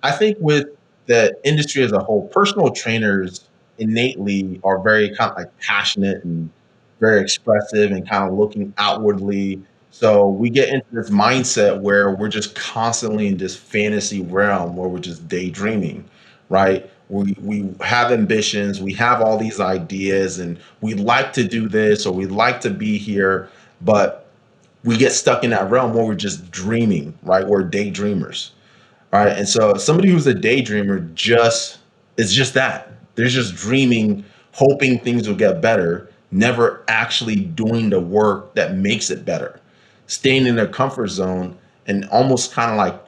I think with the industry as a whole, personal trainers innately are very kind of like passionate and very expressive and kind of looking outwardly. So we get into this mindset where we're just constantly in this fantasy realm where we're just daydreaming, right? We have ambitions, we have all these ideas, and we like to do this or we like to be here, but we get stuck in that realm where we're just dreaming, right? We're daydreamers. All right. And so somebody who's a daydreamer just is just that. They're just dreaming, hoping things will get better, never actually doing the work that makes it better, staying in their comfort zone and almost kind of like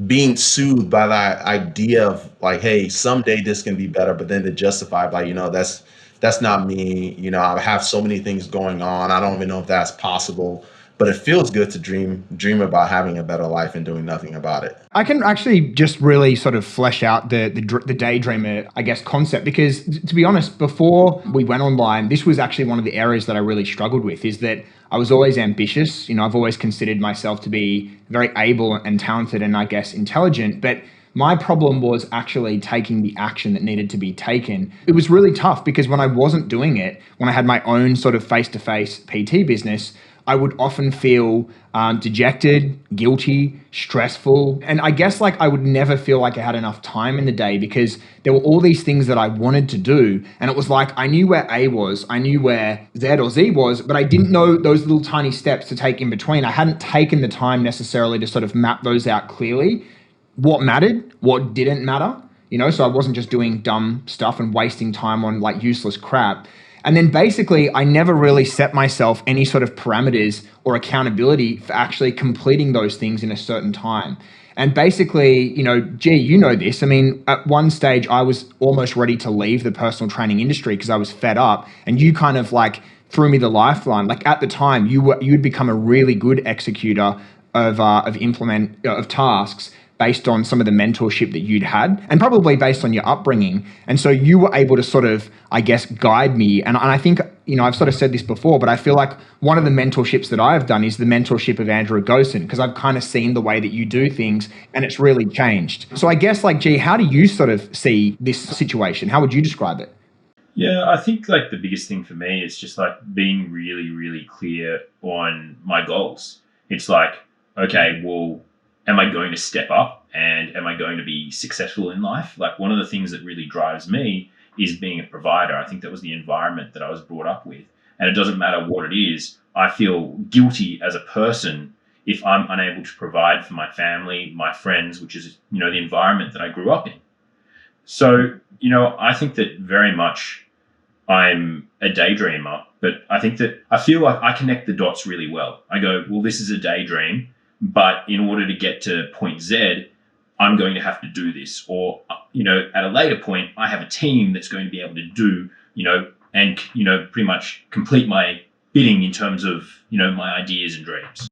being soothed by that idea of like, hey, someday this can be better, but then to justify like, that's not me. I have so many things going on. I don't even know if that's possible. But it feels good to dream about having a better life and doing nothing about it. I can actually just really sort of flesh out the daydreamer, I guess, concept, because to be honest, before we went online, this was actually one of the areas that I really struggled with, is that I was always ambitious. I've always considered myself to be very able and talented and I guess intelligent, but my problem was actually taking the action that needed to be taken. It was really tough because when I wasn't doing it, when I had my own sort of face-to-face PT business, I would often feel dejected, guilty, stressful. And I guess like I would never feel like I had enough time in the day because there were all these things that I wanted to do. And it was like I knew where A was, I knew where Z or Z was, but I didn't know those little tiny steps to take in between. I hadn't taken the time necessarily to sort of map those out clearly. What mattered, what didn't matter, so I wasn't just doing dumb stuff and wasting time on like useless crap. And then basically, I never really set myself any sort of parameters or accountability for actually completing those things in a certain time. And basically, this. I mean, at one stage, I was almost ready to leave the personal training industry because I was fed up. And you kind of like threw me the lifeline. Like at the time, you'd become a really good executor of tasks based on some of the mentorship that you'd had and probably based on your upbringing. And so you were able to sort of, I guess, guide me. And I think, I've sort of said this before, but I feel like one of the mentorships that I've done is the mentorship of Andrew Gosen, because I've kind of seen the way that you do things and it's really changed. So I guess like, G, how do you sort of see this situation? How would you describe it? Yeah, I think like the biggest thing for me is just like being really, really clear on my goals. It's like, okay, well, am I going to step up and am I going to be successful in life? Like one of the things that really drives me is being a provider. I think that was the environment that I was brought up with. And it doesn't matter what it is. I feel guilty as a person if I'm unable to provide for my family, my friends, which is, the environment that I grew up in. So, I think that very much I'm a daydreamer, but I think that I feel like I connect the dots really well. I go, well, this is a daydream, but in order to get to point Z, I'm going to have to do this. Or, at a later point, I have a team that's going to be able to do, and, pretty much complete my bidding in terms of, my ideas and dreams.